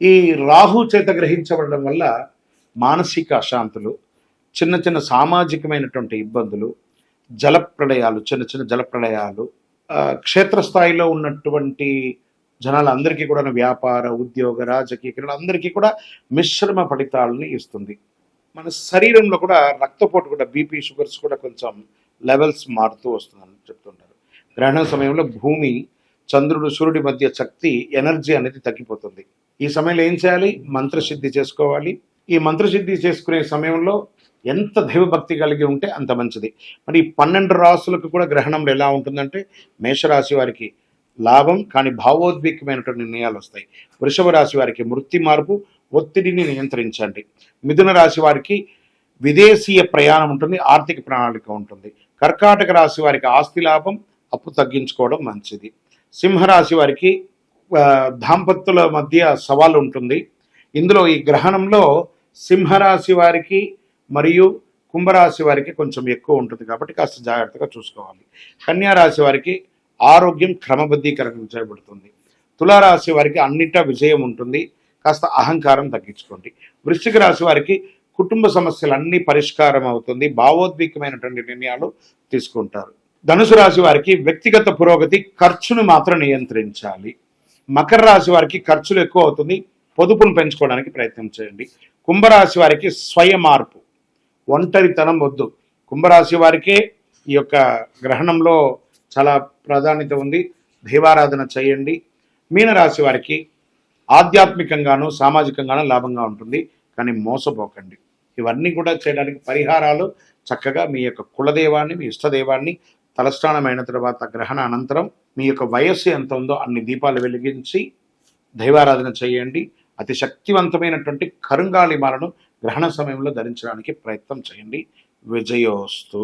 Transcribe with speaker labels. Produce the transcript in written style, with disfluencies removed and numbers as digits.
Speaker 1: ఈ రాహు చేత గ్రహించబడడం వల్ల మానసిక అశాంతులు, చిన్న చిన్న సామాజికమైనటువంటి ఇబ్బందులు, జలప్రళయాలు, చిన్న చిన్న జలప్రళయాలు, క్షేత్రస్థాయిలో ఉన్నటువంటి జనాలందరికీ కూడా వ్యాపార, ఉద్యోగ, రాజకీయ అందరికీ కూడా మిశ్రమ ఫలితాలని ఇస్తుంది. మన శరీరంలో కూడా రక్తపోటు కూడా బీపీ, షుగర్స్ కూడా కొంచెం లెవెల్స్ మారుతూ వస్తుందని చెప్తుంటారు. గ్రహణం సమయంలో భూమి, చంద్రుడు, సూర్యుడి మధ్య శక్తి, ఎనర్జీ అనేది తగ్గిపోతుంది. ఈ సమయంలో ఏం చేయాలి? మంత్రసిద్ధి చేసుకోవాలి. ఈ మంత్రసిద్ధి చేసుకునే సమయంలో ఎంత దైవభక్తి కలిగి ఉంటే అంత మంచిది. మరి 12 రాసులకు కూడా గ్రహణంలో ఎలా ఉంటుందంటే, మేషరాశి వారికి లాభం కానీ భావోద్వేగమైనటువంటి నిర్ణయాలు వస్తాయి. వృషభ రాశి వారికి వృత్తి మార్పు, ఒత్తిడిని నియంత్రించండి. మిథున రాశి వారికి విదేశీయ ప్రయాణం ఉంటుంది, ఆర్థిక ప్రణాళిక ఉంటుంది. కర్కాటక రాశి వారికి ఆస్తి లాభం, అప్పు తగ్గించుకోవడం మంచిది. సింహరాశి వారికి దాంపత్యుల మధ్య సవాలు ఉంటుంది. ఇందులో ఈ గ్రహణంలో సింహరాశి వారికి మరియు కుంభరాశి వారికి కొంచెం ఎక్కువ ఉంటుంది కాబట్టి కాస్త జాగ్రత్తగా చూసుకోవాలి. కన్యా రాశి వారికి ఆరోగ్యం క్రమబద్ధీకరణ చేయబడుతుంది. తులారాశి వారికి అన్నిటా విజయం ఉంటుంది, కాస్త అహంకారం తగ్గించుకోండి. వృశ్చిక రాశి వారికి కుటుంబ సమస్యలు అన్నీ పరిష్కారం అవుతుంది, భావోద్వేగమైనటువంటి నిర్ణయాలు తీసుకుంటారు. ధనుసు రాశి వారికి వ్యక్తిగత పురోగతి, ఖర్చును మాత్రం నియంత్రించాలి. మకర రాశి వారికి ఖర్చులు ఎక్కువ అవుతుంది, పొదుపును పెంచుకోవడానికి ప్రయత్నం చేయండి. కుంభరాశి వారికి స్వయం మార్పు, ఒంటరితనం వద్దు. కుంభరాశి వారికే ఈ యొక్క గ్రహణంలో చాలా ప్రాధాన్యత ఉంది, దైవారాధన చేయండి. మీనరాశి వారికి ఆధ్యాత్మికంగాను సామాజికంగాను లాభంగా ఉంటుంది, కానీ మోసపోకండి. ఇవన్నీ కూడా చేయడానికి పరిహారాలు చక్కగా మీ యొక్క కులదేవాన్ని, మీ ఇష్టదేవాన్ని తలస్నానమైన తర్వాత గ్రహణ అనంతరం మీ యొక్క వయస్సు ఎంత ఉందో అన్ని దీపాలు వెలిగించి దైవారాధన చేయండి. అతి శక్తివంతమైనటువంటి కరుంగాళి మాలను గ్రహణ సమయంలో ధరించడానికి ప్రయత్నం చేయండి. విజయోస్తు.